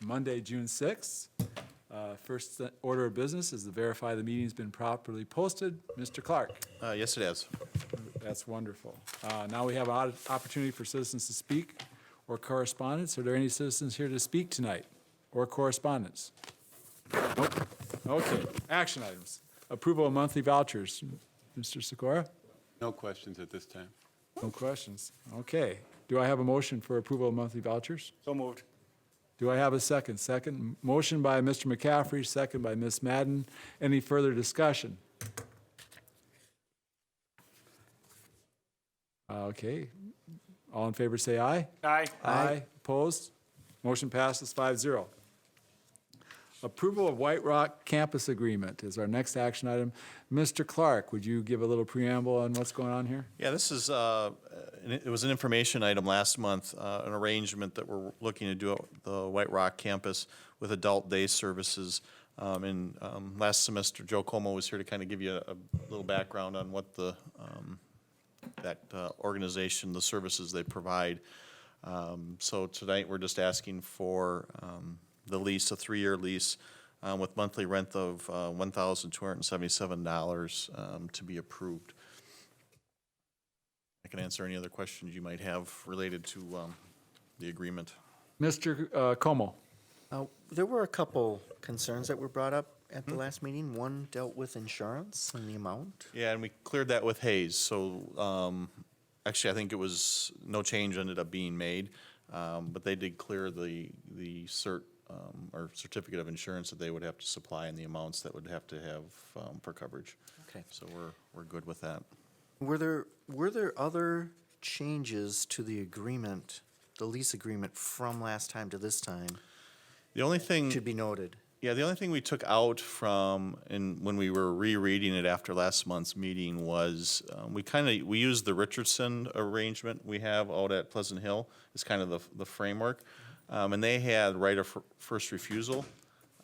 Monday, June 6th. First order of business is to verify the meeting's been properly posted. Mr. Clark? Yes, it has. That's wonderful. Now we have an opportunity for citizens to speak or correspondence. Are there any citizens here to speak tonight or correspondence? Nope. Okay, action items. Approval of monthly vouchers. Mr. Sikora? No questions at this time. No questions. Okay. Do I have a motion for approval of monthly vouchers? So moved. Do I have a second? Second. Motion by Mr. McCaffrey, second by Ms. Madden. Any further discussion? Okay. All in favor say aye. Aye. Aye. Opposed? Motion passes 5-0. Approval of White Rock Campus Agreement is our next action item. Mr. Clark, would you give a little preamble on what's going on here? Yeah, this is, it was an information item last month, an arrangement that we're looking to do at the White Rock campus with adult day services. Last semester, Joe Como was here to kind of give you a little background on what that organization, the services they provide. So tonight, we're just asking for the lease, a 3-year lease, with monthly rent of $1,277 to be approved. I can answer any other questions you might have related to the agreement. Mr. Como? There were a couple concerns that were brought up at the last meeting. One dealt with insurance and the amount. Yeah, and we cleared that with Hayes, so actually, I think it was, no change ended up being made, but they did clear the or certificate of insurance that they would have to supply and the amounts that would have to have for coverage. Okay. So we're good with that. Were there other changes to the agreement, the lease agreement from last time to this time? The only thing, Should be noted. yeah, the only thing we took out from, when we were rereading it after last month's meeting was, we used the Richardson arrangement we have out at Pleasant Hill as kind of the framework. And they had right of first refusal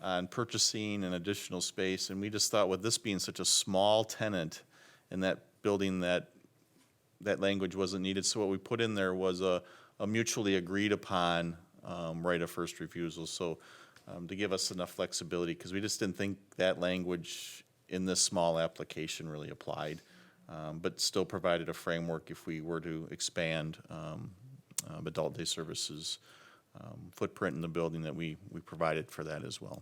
on purchasing an additional space, and we just thought with this being such a small tenant in that building that language wasn't needed. So what we put in there was a mutually agreed upon right of first refusal. So to give us enough flexibility, because we just didn't think that language in this small application really applied, but still provided a framework if we were to expand adult day services footprint in the building, that we provided for that as well.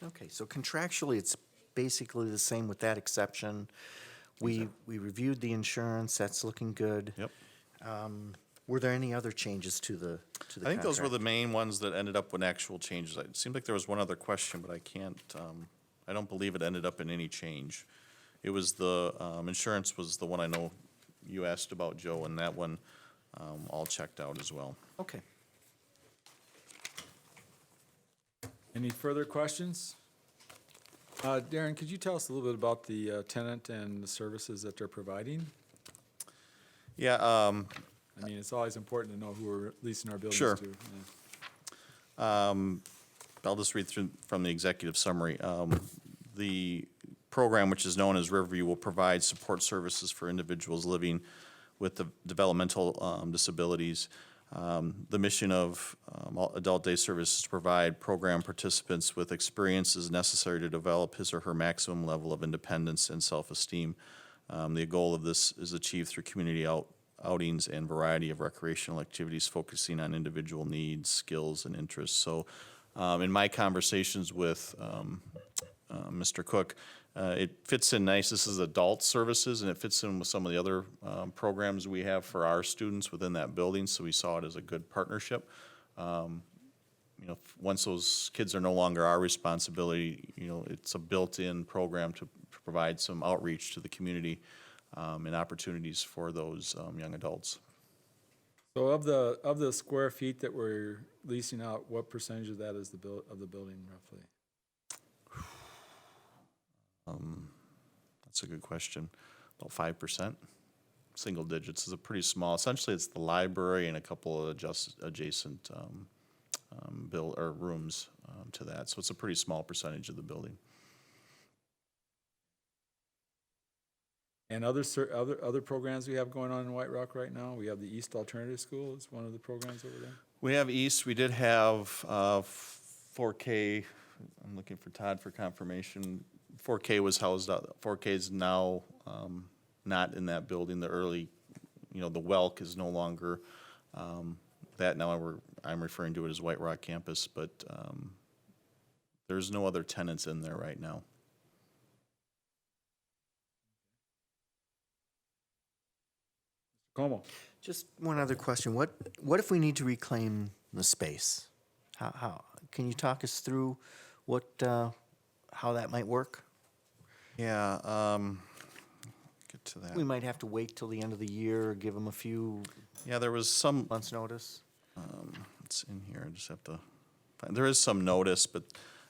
Okay, so contractually, it's basically the same with that exception. We reviewed the insurance, that's looking good. Yep. Were there any other changes to the I think those were the contract? main ones that ended up with actual changes. It seemed like there was one other question, but I don't believe it ended up in any change. It was the, insurance was the one I know you asked about, Joe, and that one all checked out as well. Okay. Any further questions? Darren, could you tell us a little bit about the tenant and the services that they're providing? Yeah, I mean, it's always important to know who we're leasing our buildings Sure. to. Yeah. I'll just read through from the executive summary. The program, which is known as Riverview, will provide support services for individuals living with developmental disabilities. The mission of adult day services is to provide program participants with experiences necessary to develop his or her maximum level of independence and self-esteem. The goal of this is achieved through community outings and variety of recreational activities focusing on individual needs, skills, and interests. So in my conversations with Mr. Cook, it fits in nice. This is adult services, and it fits in with some of the other programs we have for our students within that building, so we saw it as a good partnership. Once those kids are no longer our responsibility, it's a built-in program to provide some outreach to the community and opportunities for those young adults. So of the square feet that we're leasing out, what percentage of that is of the building roughly? That's a good question. About 5%. Single digits is a pretty small. Essentially, it's the library and a couple of adjacent rooms to that. So it's a pretty small percentage of the building. And other programs we have going on in White Rock right now? We have the East Alternative School is one of the programs over there. We have East. We did have 4K, I'm looking for Todd for confirmation. 4K was housed out, 4K is now not in that building. The early, the Welk is no longer that. Now I'm referring to it as White Rock Campus, but there's no other tenants in there right now. Como? Just one other question. What if we need to reclaim the space? How can you talk us through how that might work? Yeah, get to that. We might have to wait till the end of the year, or give them a few Yeah, there was some, months' notice. it's in here, I just have to find, there is some notice, but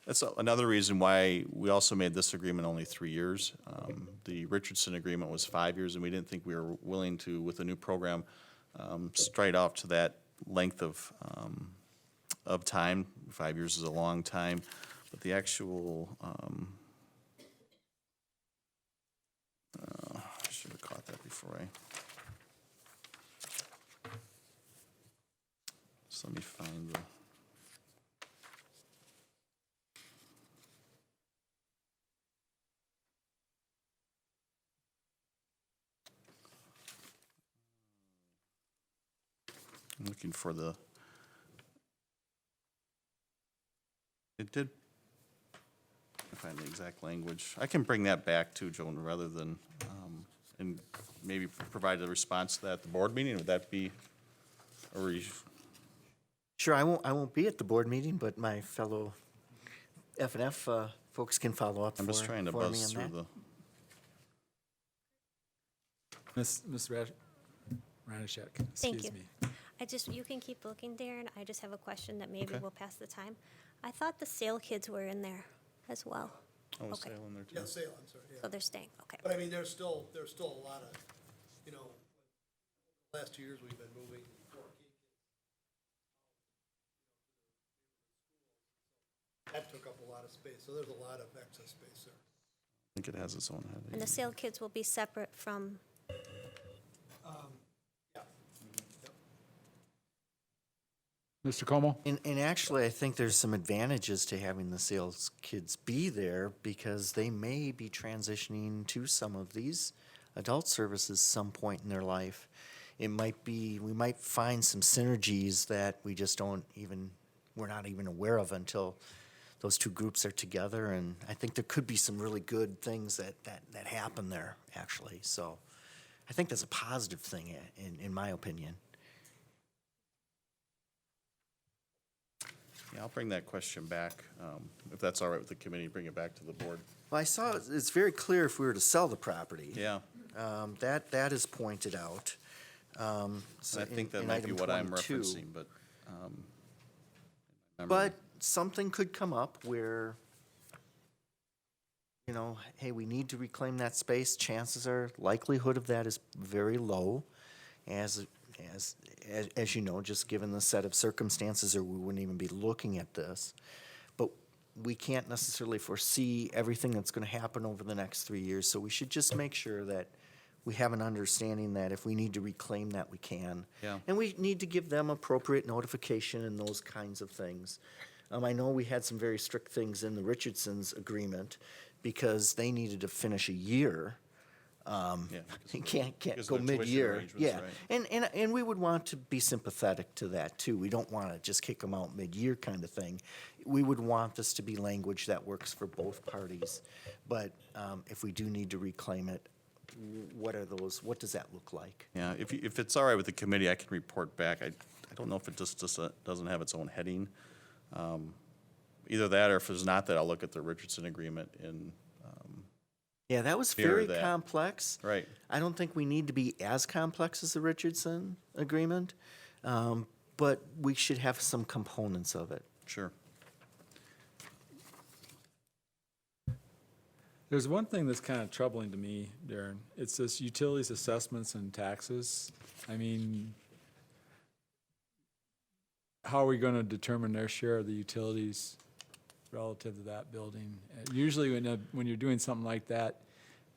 that's another reason why we also made this agreement only 3 years. The Richardson agreement was 5 years, and we didn't think we were willing to, with a new program, straight off to that length of time. 5 years is a long time, but the actual, I should have caught that before so let me find the. I'm looking for the. It did. Find the exact language. I can bring that back too, Joan, rather than, and maybe provide a response to that at the board meeting. Would that be, or Sure, I won't be at the board meeting, but my fellow F&F folks can follow up I'm just trying to for me buzz on through that. Ms. Ranishek, Thank excuse you. me. You can keep looking, Darren. I just have a question that maybe Okay. will pass the time. I thought the sale kids were in there as well. Oh, Okay. Sale in there too. Yeah, sale, I'm sorry, So yeah. they're staying, okay. But I mean, there's still a lot of, last 2 years we've been moving 4K kids. That took up a lot of space, so there's a lot of excess space there. I think it has its own head. And the sale kids will be separate from, Yeah. Mr. Como? And actually, I think there's some advantages to having the sales kids be there because they may be transitioning to some of these adult services some point in their life. We might find some synergies that we just we're not even aware of until those two groups are together. And I think there could be some really good things that happen there, actually. So I think that's a positive thing, in my opinion. Yeah, I'll bring that question back, if that's all right with the committee, bring it back to the board. Well, I saw it's very clear if we were to sell the property. Yeah, That is pointed out. So I think that in might be item what I'm 22. referencing, but. But something could come up where, hey, we need to reclaim that space. Likelihood of that is very low, as you know, just given the set of circumstances, or we wouldn't even be looking at this. But we can't necessarily foresee everything that's going to happen over the next 3 years, so we should just make sure that we have an understanding that if we need to reclaim that, we can. Yeah. And we need to give them appropriate notification and those kinds of things. I know we had some very strict things in the Richardson's agreement because they needed to finish a year. Yeah, You can't because go of their tuition mid-year. arrangements, Yeah, right. and we would want to be sympathetic to that too. We don't want to just kick them out mid-year kind of thing. We would want this to be language that works for both parties. But if we do need to reclaim it, what does that look like? Yeah, if it's all right with the committee, I can report back. I don't know if it just doesn't have its own heading. Either that, or if it's not that, I'll look at the Richardson agreement in, Yeah, that was Mirror very that. complex. right. I don't think we need to be as complex as the Richardson agreement, but we should have some components of it. Sure. There's one thing that's kind of troubling to me, Darren. It's this utilities assessments and taxes. I mean, how are we going to determine their share of the utilities relative to that building? Usually when you're doing something like that,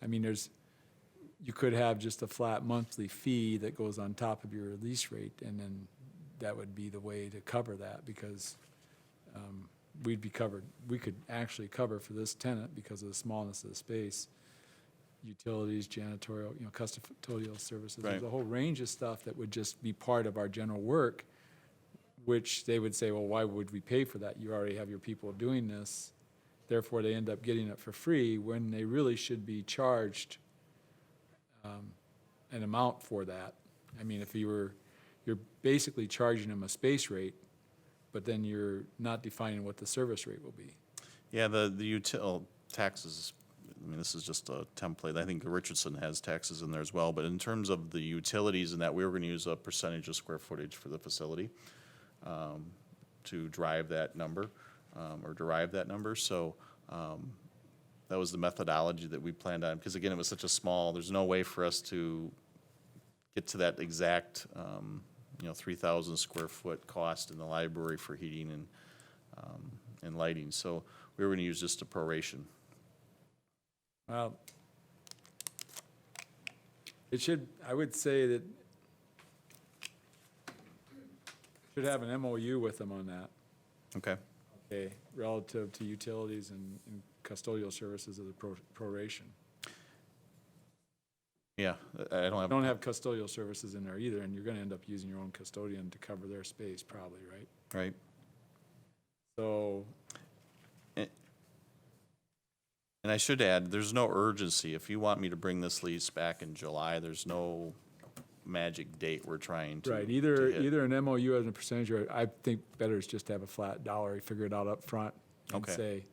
I mean, you could have just a flat monthly fee that goes on top of your lease rate, and then that would be the way to cover that because we'd be covered. We could actually cover for this tenant because of the smallness of the space, utilities, janitorial, custodial services. There's Right. a whole range of stuff that would just be part of our general work, which they would say, well, why would we pay for that? You already have your people doing this. Therefore, they end up getting it for free when they really should be charged an amount for that. I mean, if you're basically charging them a space rate, but then you're not defining what the service rate will be. Yeah, the taxes, I mean, this is just a template. I think Richardson has taxes in there as well, but in terms of the utilities and that, we were gonna use a percentage of square footage for the facility to drive that number, or derive that number. So that was the methodology that we planned on, because again, it was such a small, there's no way for us to get to that exact, 3,000 square foot cost in the library for heating and lighting. So we were gonna use just a proration. Well, I would say that should have an MOU with them on that, Okay. okay, relative to utilities and custodial services of the proration. Yeah, I don't have. Don't have custodial services in there either, and you're gonna end up using your own custodian to cover their space probably, right? Right. So, And I should add, there's no urgency. If you want me to bring this lease back in July, there's no magic date we're trying to. right, to hit. either an MOU as a percentage, or I think better is just to have a flat dollar, figure it out up front, and Okay. say,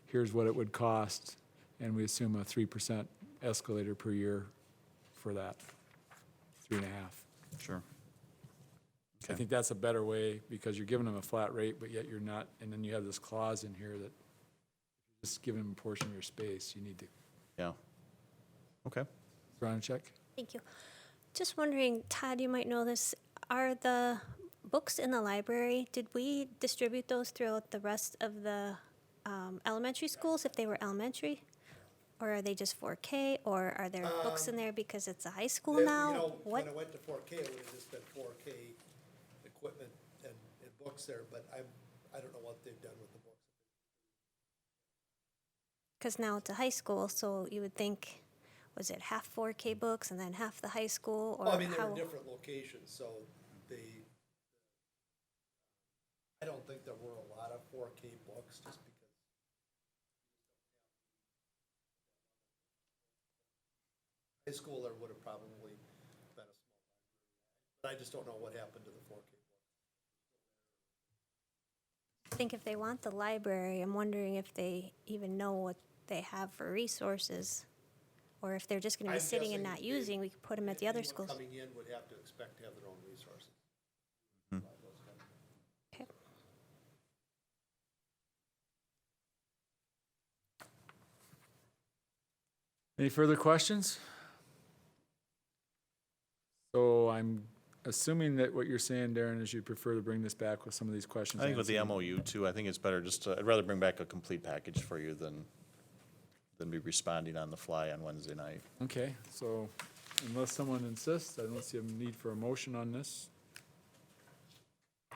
here's what it would cost, and we assume a 3% escalator per year for that, 3.5. Sure. I think that's a better way, because you're giving them a flat rate, but yet you're not, and then you have this clause in here that you're just giving them a portion of your space, you need to, Yeah. Okay. run a check. Thank you. Just wondering, Todd, you might know this, are the books in the library, did we distribute those throughout the rest of the elementary schools if they were elementary? Or are they just 4K, or are there books in there because it's a high school Then, now? When I What, went to 4K, it would have just been 4K equipment and books there, but I don't know what they've done with the books. because now it's a high school, so you would think, was it half 4K books and then half the high school, or Well, I mean, they're how? in different locations, so I don't think there were a lot of 4K books, just because. High school, there would have probably been a small library, but I just don't know what happened to the 4K books. I think if they want the library, I'm wondering if they even know what they have for resources, or if they're just gonna be I'm sitting and guessing not they- using, we could put them at the other Anyone schools. coming in would have to expect to have their own resources. Okay. Any further questions? So I'm assuming that what you're saying, Darren, is you prefer to bring this back with some of these questions I think with the answered. MOU too, I think it's better just to, I'd rather bring back a complete package for you than be responding on the fly on Wednesday night. Okay, so unless someone insists, I don't see a need for a motion on this.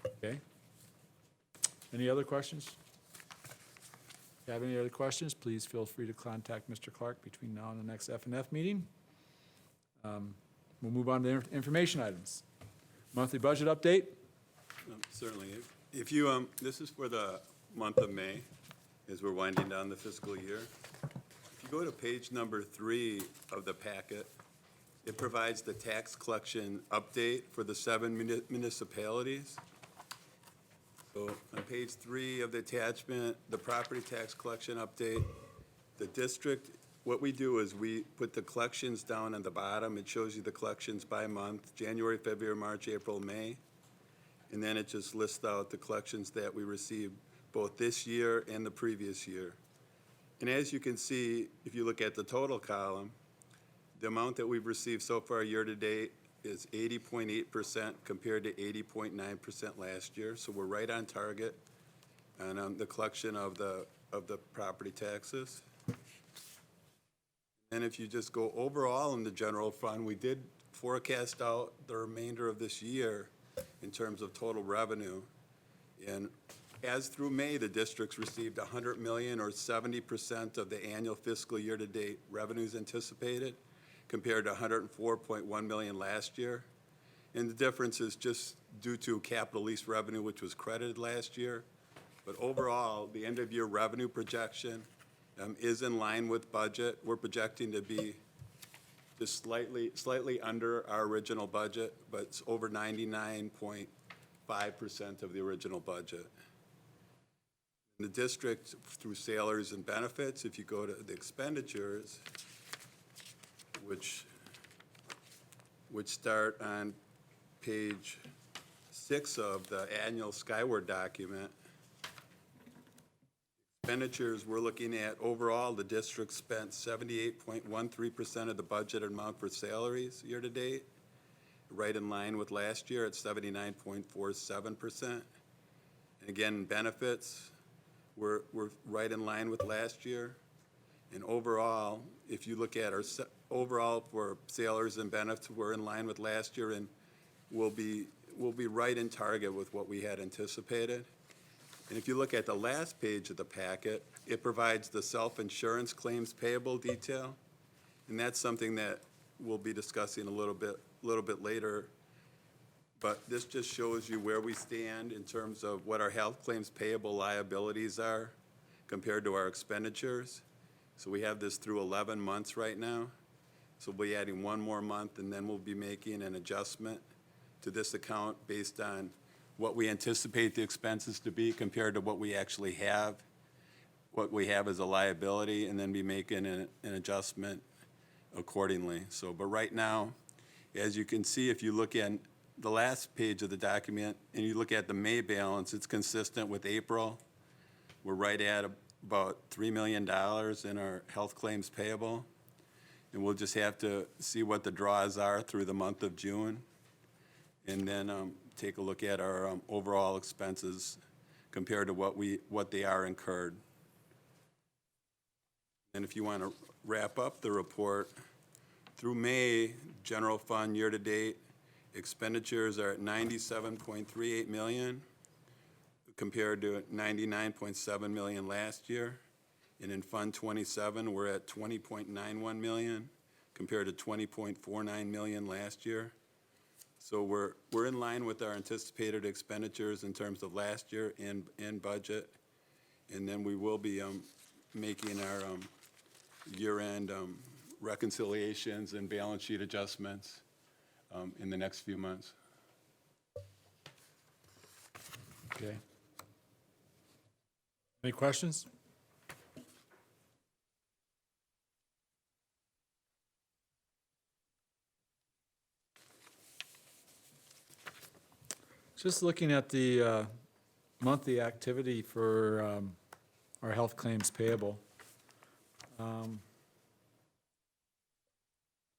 Okay. Any other questions? If you have any other questions, please feel free to contact Mr. Clark between now and the next F&F meeting. We'll move on to information items. Monthly budget update? Certainly. If you, this is for the month of May, as we're winding down the fiscal year. If you go to page number 3 of the packet, it provides the tax collection update for the 7 municipalities. So on page 3 of the attachment, the property tax collection update, the district, what we do is we put the collections down at the bottom. It shows you the collections by month, January, February, March, April, May. And then it just lists out the collections that we received both this year and the previous year. And as you can see, if you look at the total column, the amount that we've received so far year-to-date is 80.8% compared to 80.9% last year. So we're right on target on the collection of the property taxes. And if you just go overall in the general fund, we did forecast out the remainder of this year in terms of total revenue. And As through May, the district's received 100 million or 70% of the annual fiscal year-to-date revenues anticipated, compared to 104.1 million last year. And the difference is just due to capital lease revenue, which was credited last year. But overall, the end-of-year revenue projection is in line with budget. We're projecting to be just slightly under our original budget, but it's over 99.5% of the original budget. The district, through salaries and benefits, if you go to the expenditures, which start on page 6 of the annual Skyward document, expenditures, we're looking at overall, the district spent 78.13% of the budgeted amount for salaries year-to-date, right in line with last year at 79.47%. And again, benefits, we're right in line with last year. And overall, if you look at our overall for salaries and benefits, we're in line with last year, and we'll be right in target with what we had anticipated. And if you look at the last page of the packet, it provides the self-insurance claims payable detail, and that's something that we'll be discussing a little bit later. But this just shows you where we stand in terms of what our health claims payable liabilities are compared to our expenditures. So we have this through 11 months right now. So we'll be adding one more month, and then we'll be making an adjustment to this account based on what we anticipate the expenses to be compared to what we actually have, what we have as a liability, and then be making an adjustment accordingly. So, but right now, as you can see, if you look at the last page of the document and you look at the May balance, it's consistent with April. We're right at about $3 million in our health claims payable. And we'll just have to see what the draws are through the month of June. And then take a look at our overall expenses compared to what they are incurred. And if you want to wrap up the report, through May, general fund year-to-date expenditures are at $97.38 million compared to $99.7 million last year. And in Fund 27, we're at $20.91 million compared to $20.49 million last year. So we're in line with our anticipated expenditures in terms of last year and budget. And then we will be making our year-end reconciliations and balance sheet adjustments in the next few months. Okay. Any questions? Just looking at the monthly activity for our health claims payable.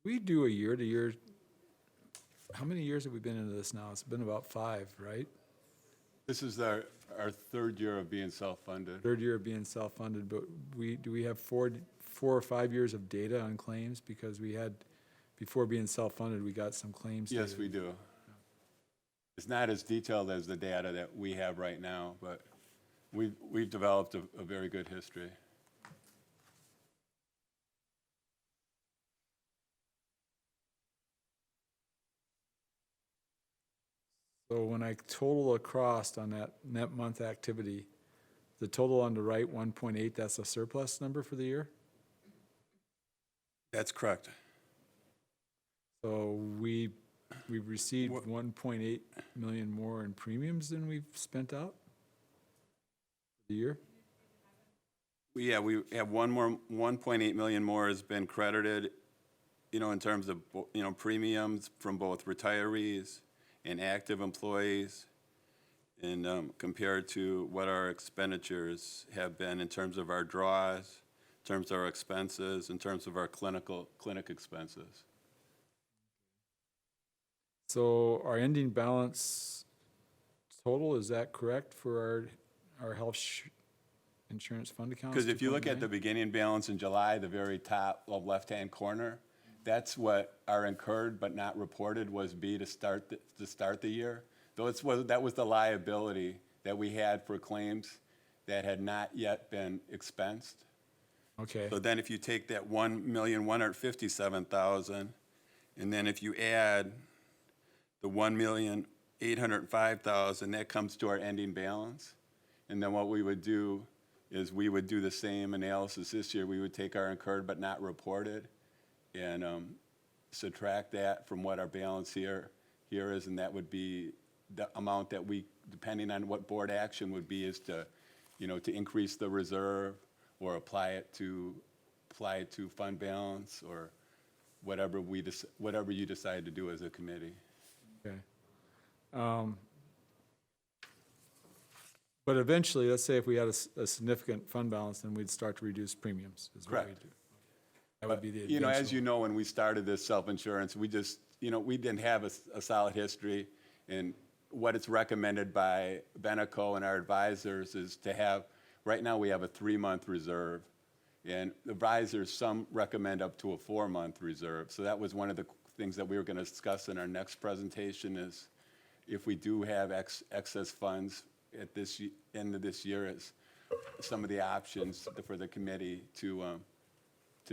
We do a year-to-year, how many years have we been into this now? It's been about 5, right? This is our third year of being self-funded. Third year of being self-funded, but do we have 4 or 5 years of data on claims? Because we had, before being self-funded, we got some claims data. Yes, we do. It's not as detailed as the data that we have right now, but we've developed a very good history. So when I total across on that net month activity, the total on the right, 1.8, that's a surplus number for the year? That's correct. So we've received 1.8 million more in premiums than we've spent out for the year? Yeah, we have 1.8 million more has been credited, in terms of, premiums from both retirees and active employees, and compared to what our expenditures have been in terms of our draws, in terms of our expenses, in terms of our clinic expenses. So our ending balance total, is that correct for our health insurance fund accounts? Because if you look at the 2.9? beginning balance in July, the very top left-hand corner, that's what our incurred but not reported was to start the year. Though that was the liability that we had for claims that had not yet been expensed. Okay, So then if you take that 1,157,000, and then if you add the 1,805,000, that comes to our ending balance. And then what we would do is we would do the same analysis this year. We would take our incurred but not reported and subtract that from what our balance here is, and that would be the amount that we, depending on what board action would be, is to, to increase the reserve or apply it to fund balance or whatever whatever you decide to do as a committee. okay. But eventually, let's say if we had a significant fund balance, then we'd start to reduce premiums, is what we Correct. do. That would be the As eventual- you know, when we started this self-insurance, we just, we didn't have a solid history. And what it's recommended by Beneco and our advisors is to have, right now we have a 3-month reserve. And advisors, some recommend up to a 4-month reserve. So that was one of the things that we were going to discuss in our next presentation is if we do have excess funds at this end of this year, is some of the options for the committee to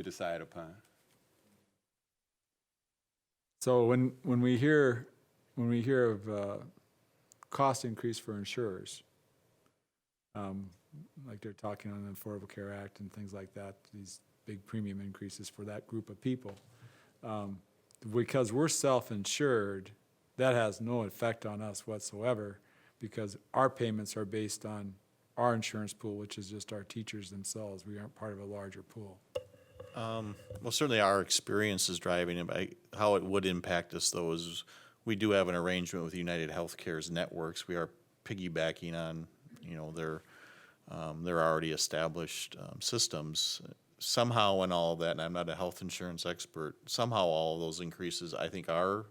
decide upon. So when we hear of cost increase for insurers, like they're talking on the Affordable Care Act and things like that, these big premium increases for that group of people, because we're self-insured, that has no effect on us whatsoever because our payments are based on our insurance pool, which is just our teachers themselves. We aren't part of a larger pool. Well, certainly our experience is driving it. How it would impact us, though, is we do have an arrangement with United Healthcare's networks. We are piggybacking on, their already established systems. Somehow in all of that, and I'm not a health insurance expert, somehow all of those increases, I think, are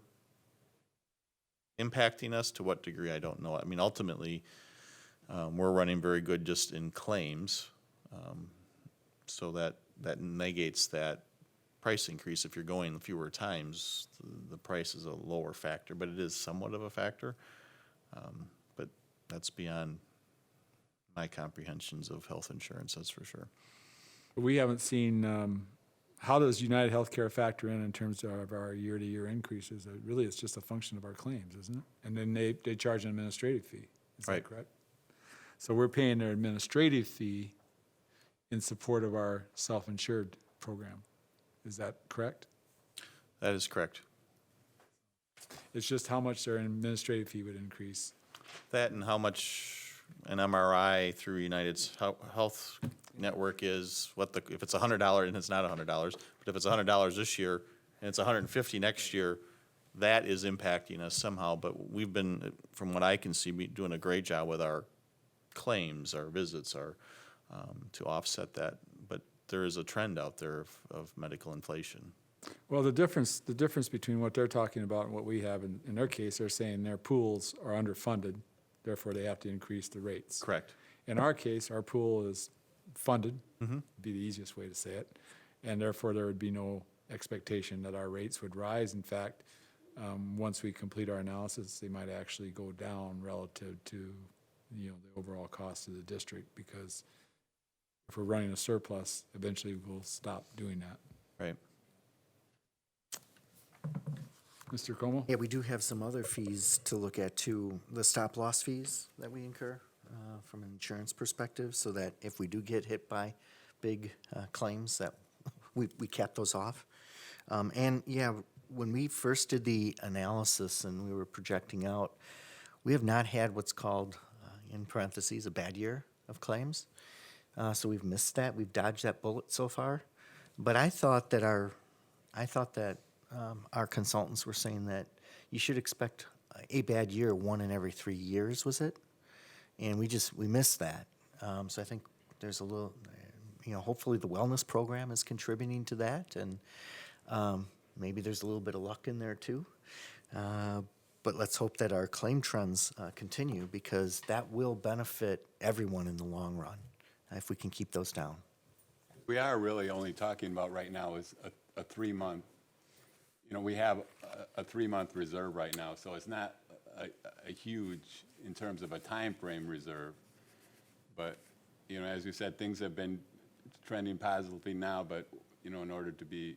impacting us. To what degree, I don't know. I mean, ultimately, we're running very good just in claims, so that negates that price increase. If you're going fewer times, the price is a lower factor, but it is somewhat of a factor. But that's beyond my comprehensions of health insurance, that's for sure. We haven't seen, how does United Healthcare factor in terms of our year-to-year increases? Really, it's just a function of our claims, isn't it? And then they charge an administrative fee. Is that Right. correct? So we're paying their administrative fee in support of our self-insured program. Is that correct? That is correct. It's just how much their administrative fee would increase. That and how much an MRI through United's health network is, if it's $100 and it's not $100, but if it's $100 this year and it's $150 next year, that is impacting us somehow. But we've been, from what I can see, doing a great job with our claims, our visits, to offset that. But there is a trend out there of medical inflation. Well, the difference between what they're talking about and what we have, in their case, they're saying their pools are underfunded, therefore they have to increase the rates. Correct. In our case, our pool is funded, be the easiest way to say it, and therefore there would be no expectation that our rates would rise. In fact, once we complete our analysis, they might actually go down relative to, the overall cost of the district, because if we're running a surplus, eventually we'll stop doing that. Right. Mr. Como? Yeah, we do have some other fees to look at too. The stop loss fees that we incur from an insurance perspective, so that if we do get hit by big claims, that we cap those off. And yeah, when we first did the analysis and we were projecting out, we have not had what's called, in parentheses, a bad year of claims. So we've missed that. We've dodged that bullet so far. But I thought that our consultants were saying that you should expect a bad year 1 in every 3 years, was it? And we missed that. So I think there's a little, hopefully the wellness program is contributing to that, and maybe there's a little bit of luck in there too. But let's hope that our claim trends continue, because that will benefit everyone in the long run if we can keep those down. We are really only talking about right now is a 3-month, we have a 3-month reserve right now, so it's not a huge, in terms of a time frame reserve. But, you know, as you said, things have been trending positively now, but, you know, in order to be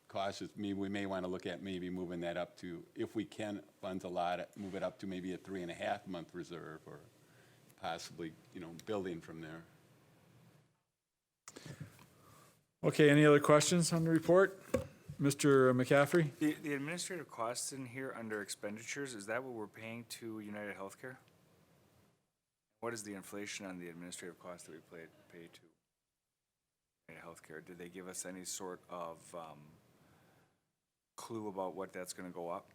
cautious, we may want to look at maybe moving that up to, if we can, funds a lot, move it up to maybe a 3.5-month reserve, or possibly, you know, building from there. Okay, any other questions on the report? Mr. McCaffrey? The administrative costs in here under expenditures, is that what we're paying to United Healthcare? What is the inflation on the administrative cost that we pay to United Healthcare? Did they give us any sort of clue about what that's gonna go up?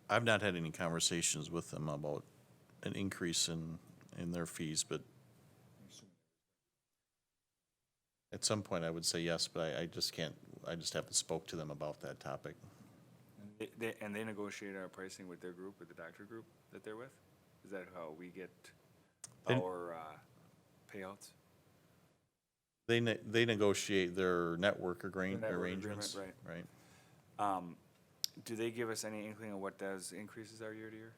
I've not had any conversations with them about an increase in their fees, but at some point I would say yes, but I just can't, I just haven't spoke to them about that topic. And they negotiate our pricing with their group, with the doctor group that they're with? Is that how we get our payouts? They negotiate their network The network agreement, arrangements. Right. Do they give us any inkling of what those increases are year to year?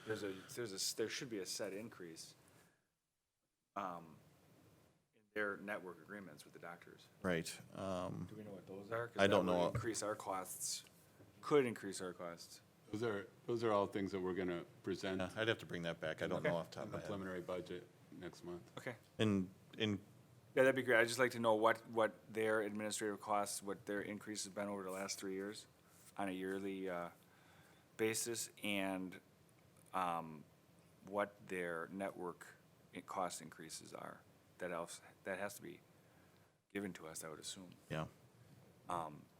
There should be a set increase in their network agreements with the doctors. Right. Do we know what those are? 'Cause I don't that would know. Increase our costs, could increase our costs. Those are all things that we're going to present Yeah, I'd have to bring that back. I don't know off the top on of the my head. preliminary budget next month. Okay. In Yeah, that'd be great. I'd just like to know what their administrative costs, what their increase has been over the last 3 years on a yearly basis, and what their network cost increases are. That has to be given to us, I would assume. yeah.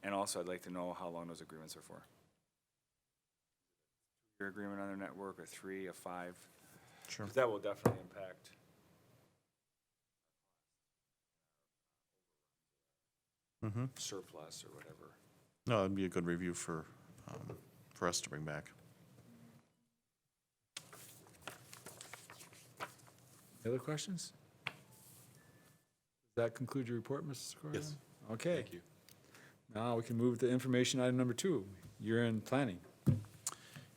And also, I'd like to know how long those agreements are for. Your agreement on their network, or 3, or 5? Sure. 'Cause that will definitely impact surplus or whatever. No, it'd be a good review for us to bring back. Any other questions? Does that conclude your report, Mrs. Corrigan? Yes. Okay. Thank you. Now we can move to information item number 2, year-end planning.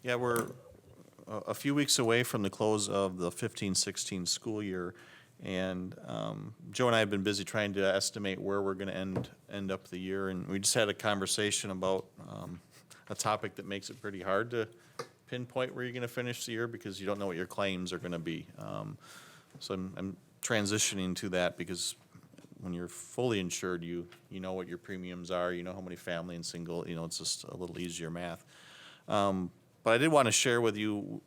Yeah, we're a few weeks away from the close of the 15-16 school year, and Joe and I have been busy trying to estimate where we're going to end up the year, and we just had a conversation about a topic that makes it pretty hard to pinpoint where you're going to finish the year because you don't know what your claims are going to be. So I'm transitioning to that because when you're fully insured, you know what your premiums are, you know how many family and single, it's just a little easier math. But I did want to share with you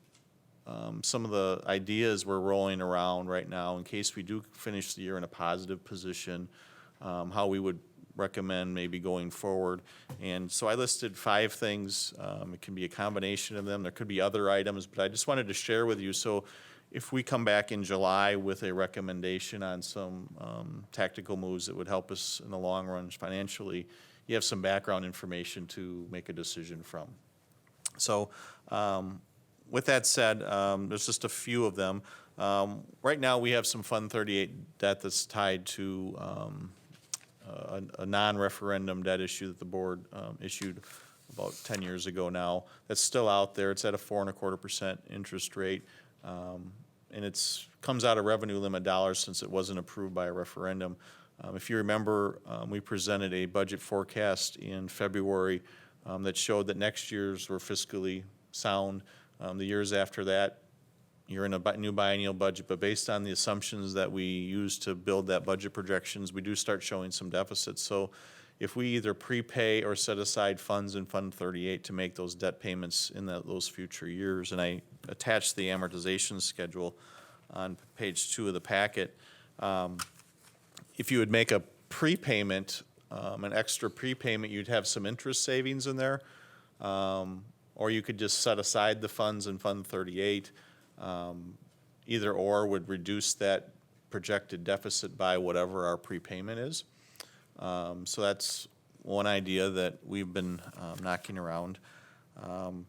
some of the ideas we're rolling around right now in case we do finish the year in a positive position, how we would recommend maybe going forward. And so I listed 5 things. It can be a combination of them. There could be other items, but I just wanted to share with you. So if we come back in July with a recommendation on some tactical moves that would help us in the long run financially, you have some background information to make a decision from. So with that said, there's just a few of them. Right now, we have some Fund 38 debt that's tied to a non-referendum debt issue that the board issued about 10 years ago now. That's still out there. It's at a 4.25% interest rate. And it's comes out of revenue limit dollars since it wasn't approved by a referendum. If you remember, we presented a budget forecast in February that showed that next year's were fiscally sound. The years after that, you're in a new biennial budget, but based on the assumptions that we use to build that budget projections, we do start showing some deficits. So if we either prepay or set aside funds in Fund 38 to make those debt payments in those future years, and I attached the amortization schedule on page 2 of the packet, if you would make a prepayment, an extra prepayment, you'd have some interest savings in there, or you could just set aside the funds in Fund 38. Either or would reduce that projected deficit by whatever our prepayment is. So that's one idea that we've been knocking around. The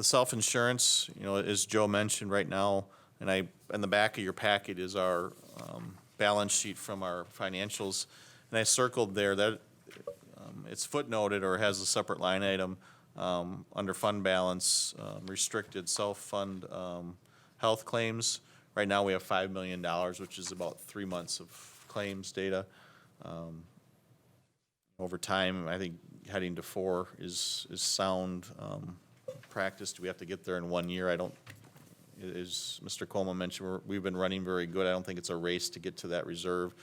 self-insurance, as Joe mentioned right now, and in the back of your packet is our balance sheet from our financials. And I circled there that it's footnoted or has a separate line item under fund balance, restricted self-fund health claims. Right now, we have $5 million, which is about 3 months of claims data. Over time, I think heading to 4 is sound practice. Do we have to get there in 1 year? I don't, as Mr. Coleman mentioned, we've been running very good. I don't think it's a race to get to that reserve.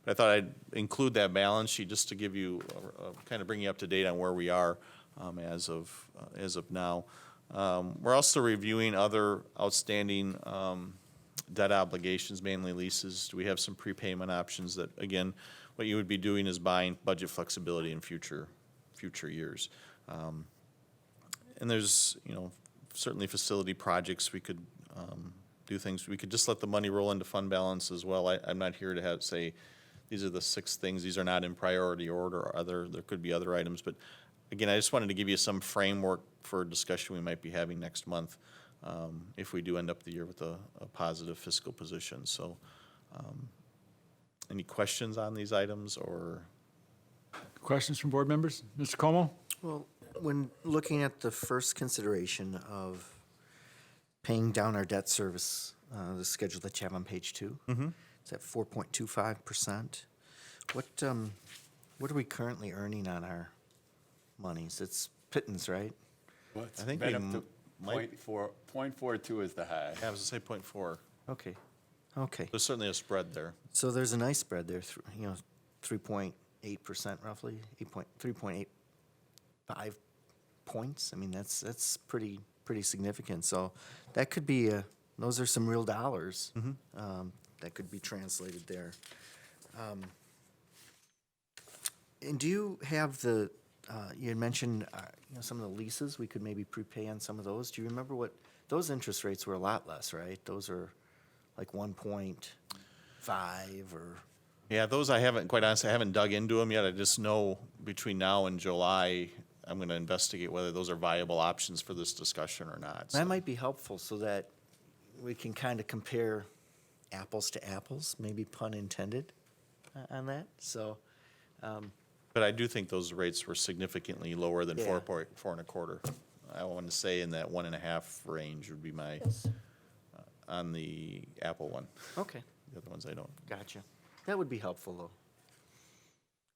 But I thought I'd include that balance sheet just to give you, kind of bring you up to date on where we are as of now. We're also reviewing other outstanding debt obligations, mainly leases. Do we have some prepayment options that, again, what you would be doing is buying budget flexibility in future years. And there's, certainly facility projects, we could do things, we could just let the money roll into fund balance as well. I'm not here to say, these are the 6 things, these are not in priority order, or there could be other items. But again, I just wanted to give you some framework for a discussion we might be having next month if we do end up the year with a positive fiscal position. So any questions on these items or? Questions from board members? Mr. Como? Well, when looking at the first consideration of paying down our debt service, the schedule that you have on page 2, it's at 4.25%. What are we currently earning on our monies? It's pittance, right? Well, it's I think been we up to might- 0.42 is the high. Yeah, I was gonna say 0.4. Okay. There's certainly a spread there. So there's a nice spread there, 3.8% roughly, 3.85 points. I mean, that's pretty significant. So that could be those are some real dollars that could be translated there. And do you have you had mentioned, some of the leases, we could maybe prepay on some of those. Do you remember what, those interest rates were a lot less, right? Those are like 1.5 or, Yeah, those quite honestly, I haven't dug into them yet. I just know between now and July, I'm gonna investigate whether those are viable options for this discussion or not. that might be helpful so that we can kind of compare apples to apples, maybe pun intended on that. So, But I do think those rates were significantly lower than Yeah. 4.25. I want to say in that 1.5 range would be my, on the Apple one. okay. The other ones I don't. Gotcha. That would be helpful, though.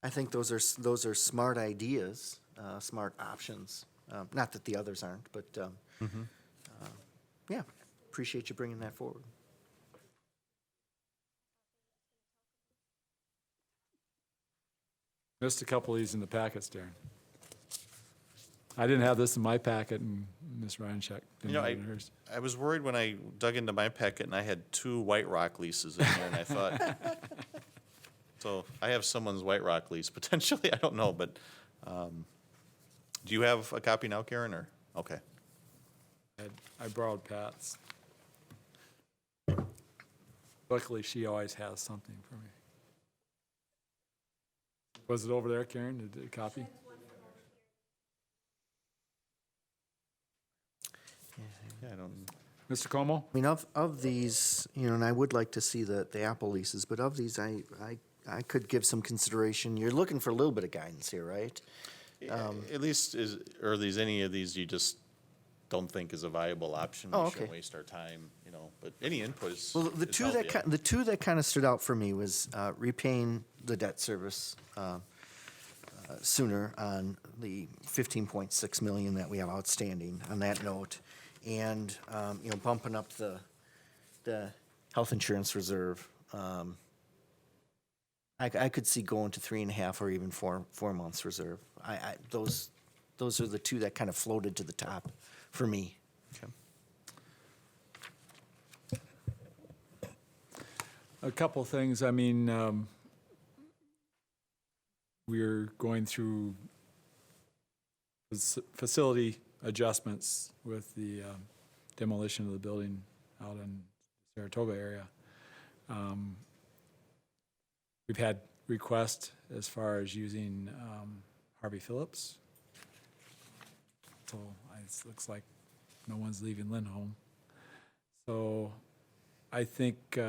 I think those are smart ideas, smart options. Not that the others aren't, but yeah, appreciate you bringing that forward. Missed a couple of these in the packets, Darren. I didn't have this in my packet, and Ms. Ryanchek didn't have it in hers. I was worried when I dug into my packet and I had 2 White Rock leases in there and I thought, so I have someone's White Rock lease potentially, I don't know, but, do you have a copy now, Karen, or? Okay. I borrowed Pat's. Luckily, she always has something for me. Was it over there, Karen, the copy? Yeah, I don't, Mr. Como? I mean, of these, and I would like to see the Apple leases, but of these, I could give some consideration. You're looking for a little bit of guidance here, right? at least are these, any of these you just don't think is a viable option? Oh, We okay. shouldn't waste our time, but any input is. Well, the is two healthy. the two that kind of stood out for me was repaying the debt service sooner on the 15.6 million that we have outstanding on that note, and bumping up the health insurance reserve. I could see going to 3.5 or even 4 months reserve. Those are the two that kind of floated to the top for me. Okay. A couple things. I mean, we're going through facility adjustments with the demolition of the building out in the Saratoga area. We've had requests as far as using Harvey Phillips. So it looks like no one's leaving Lindholm. So I think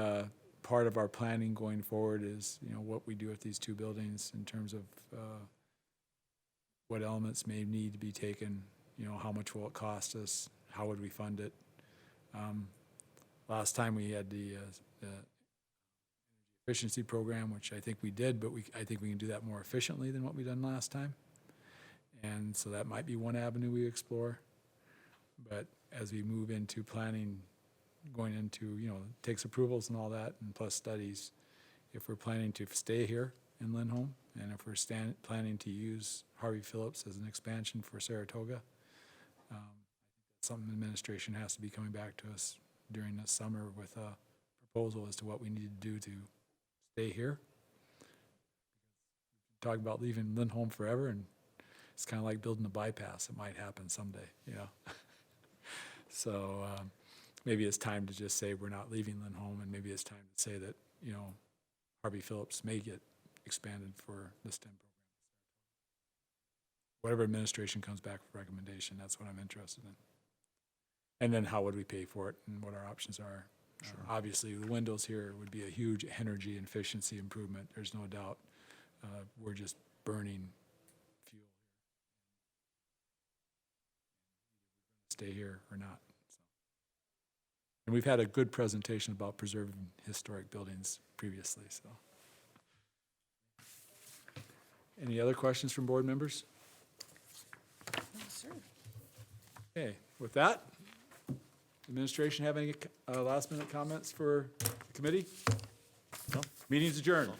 part of our planning going forward is, what we do with these two buildings in terms of what elements may need to be taken you know, how much will it cost us? How would we fund it? Last time we had the efficiency program, which I think we did, but I think we can do that more efficiently than what we done last time. And so that might be one avenue we explore. But as we move into planning, going into, you know, takes approvals and all that, and plus studies, if we're planning to stay here in Lindholm, and if we're planning to use Harvey Phillips as an expansion for Saratoga, something administration has to be coming back to us during the summer with a proposal as to what we need to do to stay here. Talk about leaving Lindholm forever, and it's kind of like building a bypass. It might happen someday, you know. So maybe it's time to just say we're not leaving Lindholm, and maybe it's time to say that, you know, Harvey Phillips may get expanded for the STEM program. Whatever administration comes back with recommendation, that's what I'm interested in. And then how would we pay for it and what our options are. Obviously, the windows here would be a huge energy and efficiency improvement. There's no doubt. We're just burning fuel here. Stay here or not. So. And we've had a good presentation about preserving historic buildings previously. So, any other questions from board members? Okay, with that, administration have any last minute comments for the committee? No. Meeting's adjourned.